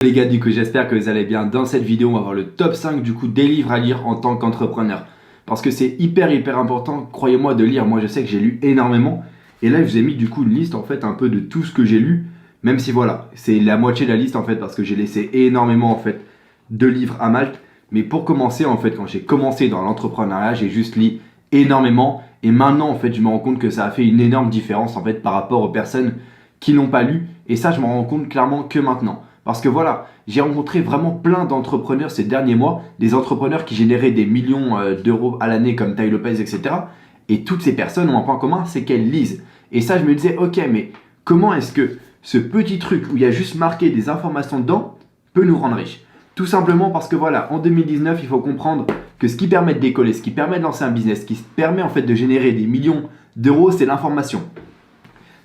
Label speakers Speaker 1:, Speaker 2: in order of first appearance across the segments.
Speaker 1: Les gars, du coup, j'espère que vous allez bien. Dans cette vidéo, on va voir le top 5 du coup des livres à lire en tant qu'entrepreneur. Parce que c'est hyper important, croyez-moi, de lire. Moi, je sais que j'ai lu énormément. Et là, je vous ai mis du coup une liste en fait un peu de tout ce que j'ai lu. Même si voilà, c'est la moitié de la liste en fait parce que j'ai laissé énormément en fait de livres à Malte. Mais pour commencer en fait, quand j'ai commencé dans l'entrepreneuriat, j'ai juste lu énormément. Et maintenant en fait, je me rends compte que ça a fait une énorme différence en fait par rapport aux personnes qui n'ont pas lu. Et ça, je m'en rends compte clairement que maintenant. Parce que voilà, j'ai rencontré vraiment plein d'entrepreneurs ces derniers mois, des entrepreneurs qui généraient des millions d'euros à l'année comme Tai Lopez, etc. Et toutes ces personnes ont un point commun, c'est qu'elles lisent. Et ça, je me disais, ok, mais comment est-ce que ce petit truc où il y a juste marqué des informations dedans peut nous rendre riches? Tout simplement parce que voilà, en 2019, il faut comprendre que ce qui permet de décoller, ce qui permet de lancer un business, ce qui permet en fait de générer des millions d'euros, c'est l'information.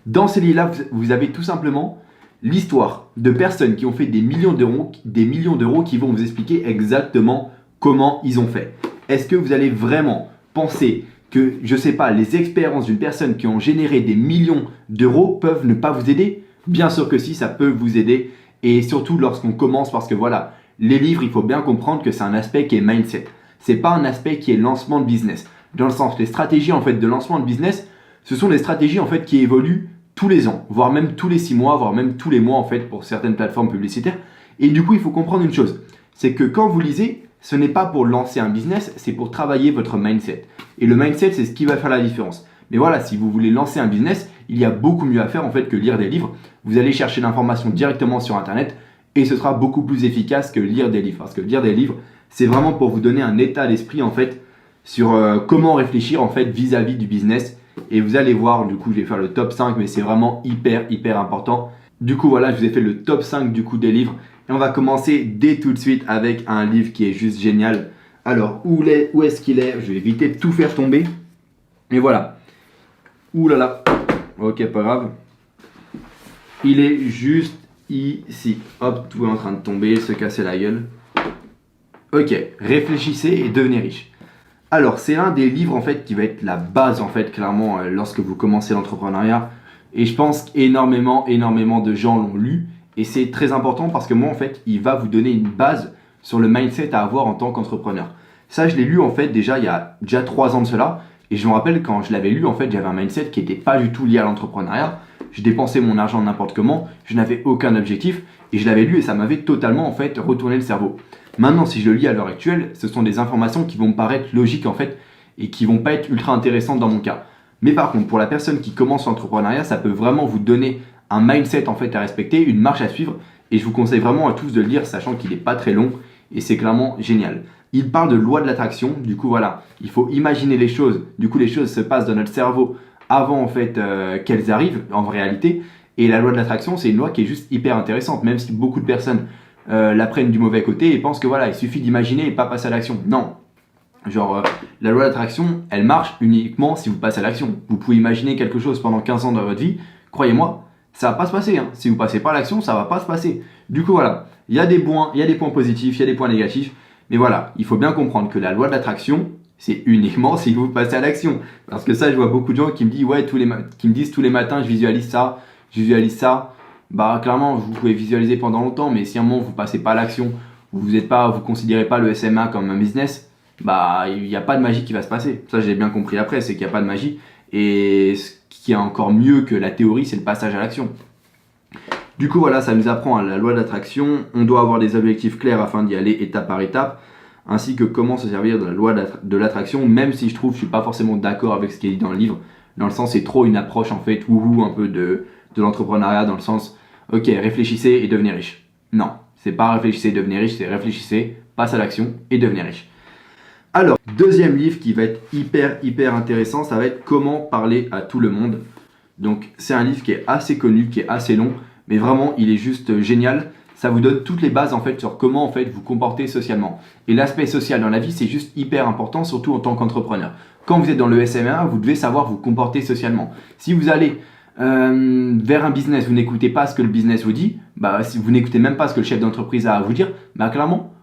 Speaker 1: Dans ces livres-là, vous avez tout simplement l'histoire de personnes qui ont fait des millions d'euros qui vont vous expliquer exactement comment ils ont fait. Est-ce que vous allez vraiment penser que, je ne sais pas, les expériences d'une personne qui ont généré des millions d'euros peuvent ne pas vous aider? Bien sûr que si, ça peut vous aider. Et surtout lorsqu'on commence, parce que voilà, les livres, il faut bien comprendre que c'est un aspect qui est mindset. Ce n'est pas un aspect qui est lancement de business. Dans le sens, les stratégies en fait de lancement de business, ce sont des stratégies en fait qui évoluent tous les ans, voire même tous les 6 mois, voire même tous les mois en fait pour certaines plateformes publicitaires. Et du coup, il faut comprendre une chose, c'est que quand vous lisez, ce n'est pas pour lancer un business, c'est pour travailler votre mindset. Et le mindset, c'est ce qui va faire la différence. Mais voilà, si vous voulez lancer un business, il y a beaucoup mieux à faire en fait que lire des livres. Vous allez chercher l'information directement sur Internet et ce sera beaucoup plus efficace que lire des livres. Parce que lire des livres, c'est vraiment pour vous donner un état d'esprit en fait sur comment réfléchir en fait vis-à-vis du business. Et vous allez voir, du coup, je vais faire le top 5, mais c'est vraiment hyper important. Du coup, voilà, je vous ai fait le top 5 du coup des livres. Et on va commencer dès tout de suite avec un livre qui est juste génial. Alors, où est-ce qu'il est? Je vais éviter de tout faire tomber. Et voilà. Ouh là là. Ok, pas grave. Il est juste ici. Hop, tout est en train de tomber, se casser la gueule. Ok, réfléchissez et devenez riche. Alors, c'est l'un des livres en fait qui va être la base en fait clairement lorsque vous commencez l'entrepreneuriat. Et je pense qu'énormément de gens l'ont lu. Et c'est très important parce que moi en fait, il va vous donner une base sur le mindset à avoir en tant qu'entrepreneur. Ça, je l'ai lu en fait déjà il y a déjà 3 ans de cela. Et je me rappelle quand je l'avais lu en fait, j'avais un mindset qui n'était pas du tout lié à l'entrepreneuriat. Je dépensais mon argent n'importe comment, je n'avais aucun objectif. Et je l'avais lu et ça m'avait totalement en fait retourné le cerveau. Maintenant, si je le lis à l'heure actuelle, ce sont des informations qui vont me paraître logiques en fait et qui vont pas être ultra intéressantes dans mon cas. Mais par contre, pour la personne qui commence l'entrepreneuriat, ça peut vraiment vous donner un mindset en fait à respecter, une marche à suivre. Et je vous conseille vraiment à tous de le lire, sachant qu'il n'est pas très long et c'est clairement génial. Il parle de loi de l'attraction. Du coup, voilà, il faut imaginer les choses. Du coup, les choses se passent dans notre cerveau avant en fait qu'elles arrivent en réalité. Et la loi de l'attraction, c'est une loi qui est juste hyper intéressante, même si beaucoup de personnes la prennent du mauvais côté et pensent que voilà, il suffit d'imaginer et pas passer à l'action. Non, genre la loi d'attraction, elle marche uniquement si vous passez à l'action. Vous pouvez imaginer quelque chose pendant 15 ans dans votre vie, croyez-moi, ça va pas se passer. Hein. Si vous passez pas à l'action, ça va pas se passer. Du coup voilà, il y a des points positifs, il y a des points négatifs, mais voilà, il faut bien comprendre que la loi de l'attraction, c'est uniquement si vous passez à l'action. Parce que ça, je vois beaucoup de gens qui me disent ouais, qui me disent tous les matins, je visualise ça. Bah clairement vous pouvez visualiser pendant longtemps, mais si à un moment vous passez pas à l'action, vous considérez pas le SMA comme un business, bah il n'y a pas de magie qui va se passer. Ça j'ai bien compris après, c'est qu'il n'y a pas de magie. Et ce qui est encore mieux que la théorie, c'est le passage à l'action. Du coup voilà, ça nous apprend à la loi d'attraction. On doit avoir des objectifs clairs afin d'y aller étape par étape, ainsi que comment se servir de la loi de l'attraction, même si je suis pas forcément d'accord avec ce qui est dit dans le livre. Dans le sens, c'est trop une approche en fait wouhou un peu de l'entrepreneuriat, dans le sens ok, réfléchissez et devenez riche. Non, c'est pas réfléchissez et devenez riche, c'est réfléchissez, passe à l'action et devenez riche. Alors, deuxième livre qui va être hyper intéressant, ça va être Comment parler à tout le monde. Donc, c'est un livre qui est assez connu, qui est assez long, mais vraiment, il est juste génial. Ça vous donne toutes les bases en fait sur comment en fait vous comporter socialement. Et l'aspect social dans la vie, c'est juste hyper important, surtout en tant qu'entrepreneur. Quand vous êtes dans le SMA, vous devez savoir vous comporter socialement. Si vous allez vers un business, vous n'écoutez pas ce que le business vous dit, bah, si vous n'écoutez même pas ce que le chef d'entreprise a à vous dire, bah, clairement,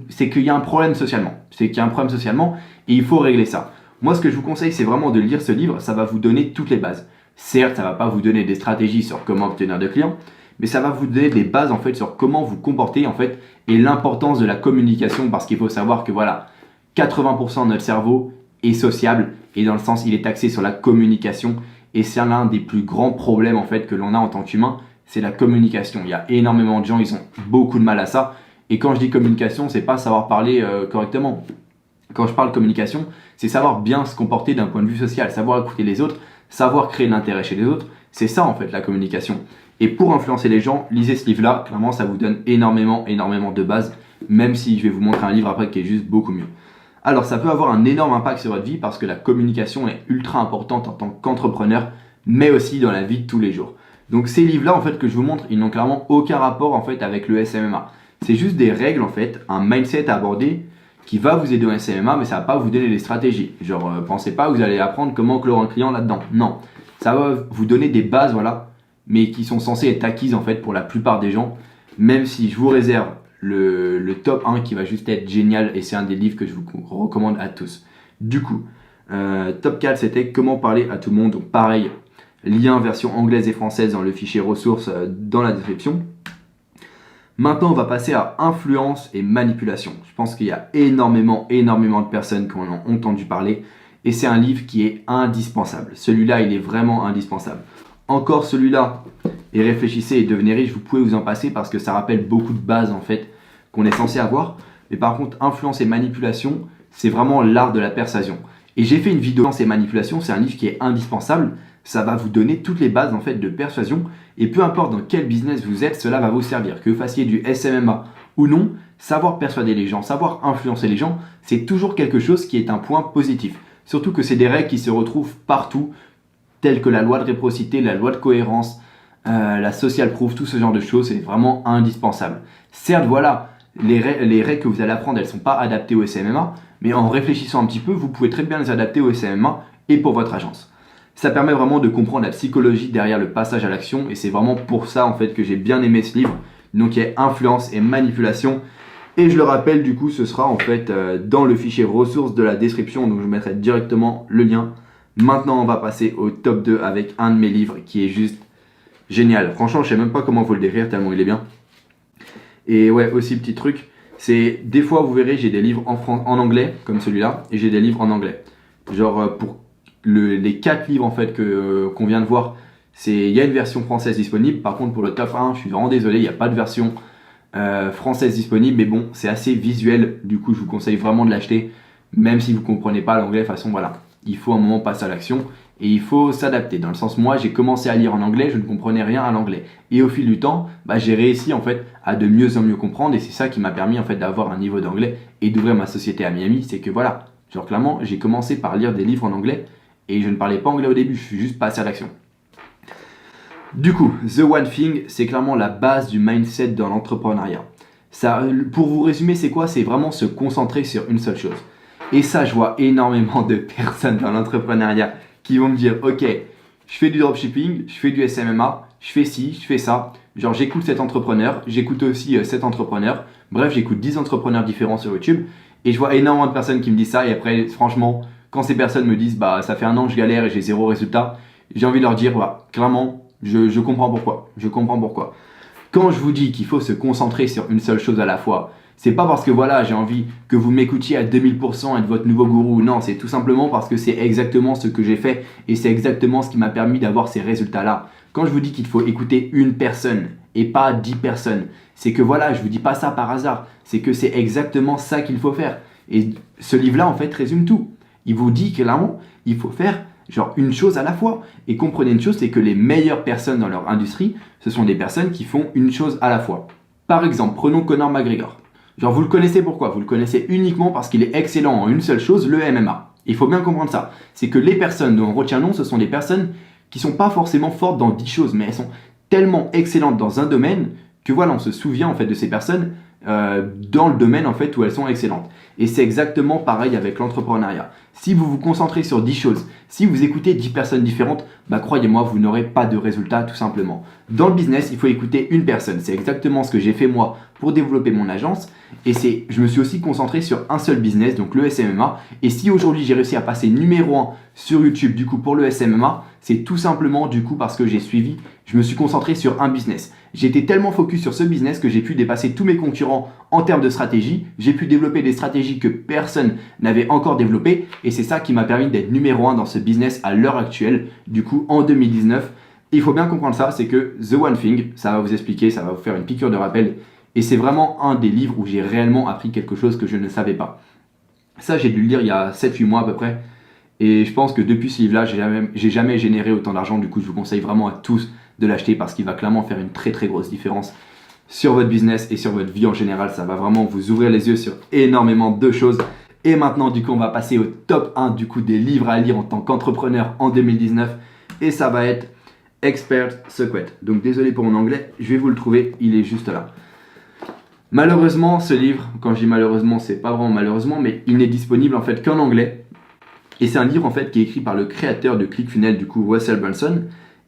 Speaker 1: c'est qu'il y a un problème socialement. C'est qu'il y a un problème socialement et il faut régler ça. Moi, ce que je vous conseille, c'est vraiment de lire ce livre. Ça va vous donner toutes les bases. Certes, ça ne va pas vous donner des stratégies sur comment obtenir de clients, mais ça va vous donner des bases en fait sur comment vous comporter en fait et l'importance de la communication, parce qu'il faut savoir que voilà, 80% de notre cerveau est sociable et dans le sens il est axé sur la communication, et c'est l'un des plus grands problèmes en fait que l'on a en tant qu'humain, c'est la communication. Il y a énormément de gens, ils ont beaucoup de mal à ça, et quand je dis communication, c'est pas savoir parler correctement. Quand je parle communication, c'est savoir bien se comporter d'un point de vue social, savoir écouter les autres, savoir créer de l'intérêt chez les autres. C'est ça en fait la communication. Et pour influencer les gens, lisez ce livre-là. Clairement, ça vous donne énormément de bases, même si je vais vous montrer un livre après qui est juste beaucoup mieux. Alors, ça peut avoir un énorme impact sur votre vie parce que la communication est ultra importante en tant qu'entrepreneur, mais aussi dans la vie de tous les jours. Donc, ces livres-là, en fait, que je vous montre, ils n'ont clairement aucun rapport en fait avec le SMMA. C'est juste des règles en fait, un mindset à aborder qui va vous aider au SMMA, mais ça va pas vous donner les stratégies. Genre, pensez pas que vous allez apprendre comment clore un client là-dedans. Non, ça va vous donner des bases, voilà, mais qui sont censées être acquises en fait pour la plupart des gens, même si je vous réserve le top 1 qui va juste être génial, et c'est un des livres que je vous recommande à tous. Du coup, top 4, c'était comment parler à tout le monde. Donc pareil, lien version anglaise et française dans le fichier ressources dans la description. Maintenant, on va passer à influence et manipulation. Je pense qu'il y a énormément de personnes qui en ont entendu parler, et c'est un livre qui est indispensable. Celui-là, il est vraiment indispensable. Encore celui-là, et réfléchissez et devenez riche, vous pouvez vous en passer parce que ça rappelle beaucoup de bases en fait qu'on est censé avoir. Mais par contre, influence et manipulation, c'est vraiment l'art de la persuasion. Et j'ai fait une vidéo sur ces manipulations, c'est un livre qui est indispensable. Ça va vous donner toutes les bases en fait de persuasion, et peu importe dans quel business vous êtes, cela va vous servir. Que vous fassiez du SMMA ou non, savoir persuader les gens, savoir influencer les gens, c'est toujours quelque chose qui est un point positif. Surtout que c'est des règles qui se retrouvent partout, telles que la loi de réciprocité, la loi de cohérence, la social proof, tout ce genre de choses, c'est vraiment indispensable. Certes, voilà, les règles que vous allez apprendre, elles ne sont pas adaptées au SMMA, mais en réfléchissant un petit peu, vous pouvez très bien les adapter au SMMA et pour votre agence. Ça permet vraiment de comprendre la psychologie derrière le passage à l'action, et c'est vraiment pour ça en fait que j'ai bien aimé ce livre. Donc il y a influence et manipulation, et je le rappelle, du coup ce sera en fait dans le fichier ressources de la description, donc je mettrai directement le lien. Maintenant on va passer au top 2 avec un de mes livres qui est juste génial. Franchement je sais même pas comment vous le décrire tellement il est bien. Et ouais, aussi petit truc, c'est des fois vous verrez j'ai des livres en anglais comme celui-là, et j'ai des livres en anglais. Genre pour les 4 livres en fait qu'on vient de voir, il y a une version française disponible. Par contre pour le top 1, je suis vraiment désolé, il n'y a pas de version française disponible, mais bon, c'est assez visuel, du coup je vous conseille vraiment de l'acheter, même si vous ne comprenez pas l'anglais. De toute façon voilà, il faut un moment passer à l'action, et il faut s'adapter. Dans le sens, moi j'ai commencé à lire en anglais, je ne comprenais rien à l'anglais, et au fil du temps, j'ai réussi en fait à de mieux en mieux comprendre, et c'est ça qui m'a permis en fait d'avoir un niveau d'anglais et d'ouvrir ma société à Miami. C'est que voilà, genre clairement j'ai commencé par lire des livres en anglais, et je ne parlais pas anglais au début, je suis juste passé à l'action. Du coup, The One Thing, c'est clairement la base du mindset dans l'entrepreneuriat. Ça, pour vous résumer, c'est quoi? C'est vraiment se concentrer sur une seule chose. Et ça, je vois énormément de personnes dans l'entrepreneuriat qui vont me dire, ok, je fais du dropshipping, je fais du SMMA, je fais ci, je fais ça. Genre, j'écoute cet entrepreneur, j'écoute aussi cet entrepreneur. Bref, j'écoute 10 entrepreneurs différents sur YouTube. Et je vois énormément de personnes qui me disent ça. Et après, franchement, quand ces personnes me disent ça fait un an que je galère et j'ai 0 résultat, j'ai envie de leur dire clairement je comprends pourquoi. Je comprends pourquoi. Quand je vous dis qu'il faut se concentrer sur une seule chose à la fois, c'est pas parce que voilà, j'ai envie que vous m'écoutiez à 2000% et être votre nouveau gourou. Non, c'est tout simplement parce que c'est exactement ce que j'ai fait, et c'est exactement ce qui m'a permis d'avoir ces résultats-là. Quand je vous dis qu'il faut écouter une personne et pas 10 personnes, c'est que voilà, je vous dis pas ça par hasard, c'est que c'est exactement ça qu'il faut faire. Et ce livre-là en fait résume tout. Il vous dit clairement, il faut faire genre une chose à la fois. Et comprenez une chose, c'est que les meilleures personnes dans leur industrie, ce sont des personnes qui font une chose à la fois. Par exemple, prenons Conor McGregor. Genre vous le connaissez pourquoi? Vous le connaissez uniquement parce qu'il est excellent en une seule chose, le MMA. Il faut bien comprendre ça. C'est que les personnes dont on retient le nom, ce sont des personnes qui sont pas forcément fortes dans 10 choses, mais elles sont tellement excellentes dans un domaine que voilà, on se souvient en fait de ces personnes dans le domaine en fait où elles sont excellentes. Et c'est exactement pareil avec l'entrepreneuriat. Si vous vous concentrez sur 10 choses, si vous écoutez 10 personnes différentes, croyez-moi, vous n'aurez pas de résultat tout simplement. Dans le business, il faut écouter une personne. C'est exactement ce que j'ai fait moi pour développer mon agence. Et je me suis aussi concentré sur un seul business, donc le SMMA. Et si aujourd'hui j'ai réussi à passer numéro 1 sur YouTube du coup pour le SMMA, c'est tout simplement du coup parce que je me suis concentré sur un business. J'étais tellement focus sur ce business que j'ai pu dépasser tous mes concurrents en termes de stratégie. J'ai pu développer des stratégies que personne n'avait encore développées. Et c'est ça qui m'a permis d'être numéro 1 dans ce business à l'heure actuelle, du coup en 2019. Et il faut bien comprendre ça, c'est que The One Thing, ça va vous expliquer, ça va vous faire une piqûre de rappel. Et c'est vraiment un des livres où j'ai réellement appris quelque chose que je ne savais pas. Ça, j'ai dû le lire il y a 7-8 mois à peu près. Et je pense que depuis ce livre-là, j'ai jamais généré autant d'argent. Du coup, je vous conseille vraiment à tous de l'acheter parce qu'il va clairement faire une très très grosse différence sur votre business et sur votre vie en général. Ça va vraiment vous ouvrir les yeux sur énormément de choses. Et maintenant, du coup, on va passer au top 1 du coup, des livres à lire en tant qu'entrepreneur en 2019. Et ça va être Expert Secret. Donc désolé pour mon anglais, je vais vous le trouver, il est juste là. Malheureusement, ce livre, quand je dis malheureusement, c'est pas vraiment malheureusement, mais il n'est disponible en fait qu'en anglais. Et c'est un livre en fait qui est écrit par le créateur de ClickFunnels, du coup Russell Brunson.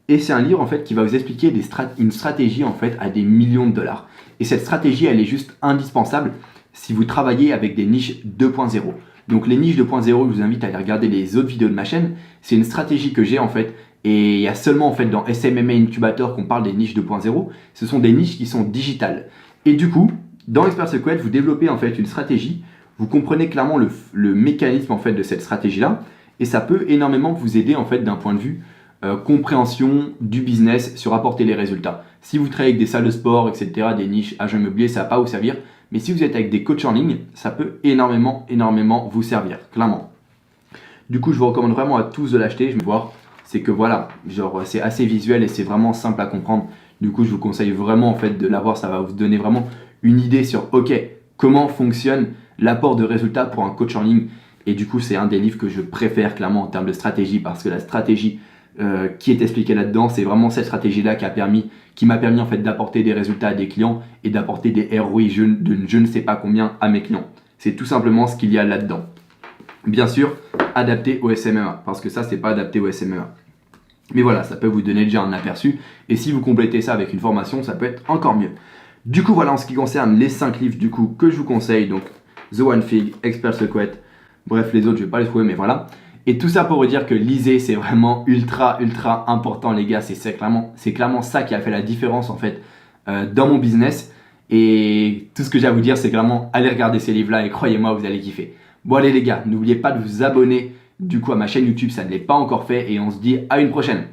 Speaker 1: Et c'est un livre en fait qui va vous expliquer une stratégie en fait à des millions de dollars. Et cette stratégie, elle est juste indispensable si vous travaillez avec des niches 2.0. Donc les niches 2.0, je vous invite à aller regarder les autres vidéos de ma chaîne. C'est une stratégie que j'ai en fait. Et il y a seulement en fait dans SMMA Incubator qu'on parle des niches 2.0. Ce sont des niches qui sont digitales. Et du coup, dans Expert Secret, vous développez en fait une stratégie. Vous comprenez clairement le mécanisme en fait de cette stratégie-là. Et ça peut énormément vous aider en fait d'un point de vue compréhension du business sur apporter les résultats. Si vous travaillez avec des salles de sport, etc., des niches agents immobiliers, ça ne va pas vous servir. Mais si vous êtes avec des coachs en ligne, ça peut énormément vous servir, clairement. Du coup, je vous recommande vraiment à tous de l'acheter. Je vais voir. C'est que voilà, genre c'est assez visuel et c'est vraiment simple à comprendre. Du coup, je vous conseille vraiment en fait de l'avoir. Ça va vous donner vraiment une idée sur ok, comment fonctionne l'apport de résultats pour un coach en ligne. Et du coup, c'est un des livres que je préfère clairement en termes de stratégie parce que la stratégie qui est expliquée là-dedans, c'est vraiment cette stratégie-là qui m'a permis en fait d'apporter des résultats à des clients et d'apporter des ROI de je ne sais pas combien à mes clients. C'est tout simplement ce qu'il y a là-dedans. Bien sûr, adapté au SMMA parce que ça, c'est pas adapté au SMMA. Mais voilà, ça peut vous donner déjà un aperçu. Et si vous complétez ça avec une formation, ça peut être encore mieux. Du coup, voilà en ce qui concerne les 5 livres du coup que je vous conseille. Donc, The One Thing, Expert Secret. Bref, les autres, je ne vais pas les trouver, mais voilà. Et tout ça pour vous dire que lisez, c'est vraiment ultra important, les gars. C'est clairement ça qui a fait la différence en fait dans mon business. Et tout ce que j'ai à vous dire, c'est clairement allez regarder ces livres-là et croyez-moi, vous allez kiffer. Bon, allez les gars, n'oubliez pas de vous abonner du coup à ma chaîne YouTube, ça ne l'est pas encore fait. Et on se dit à une prochaine.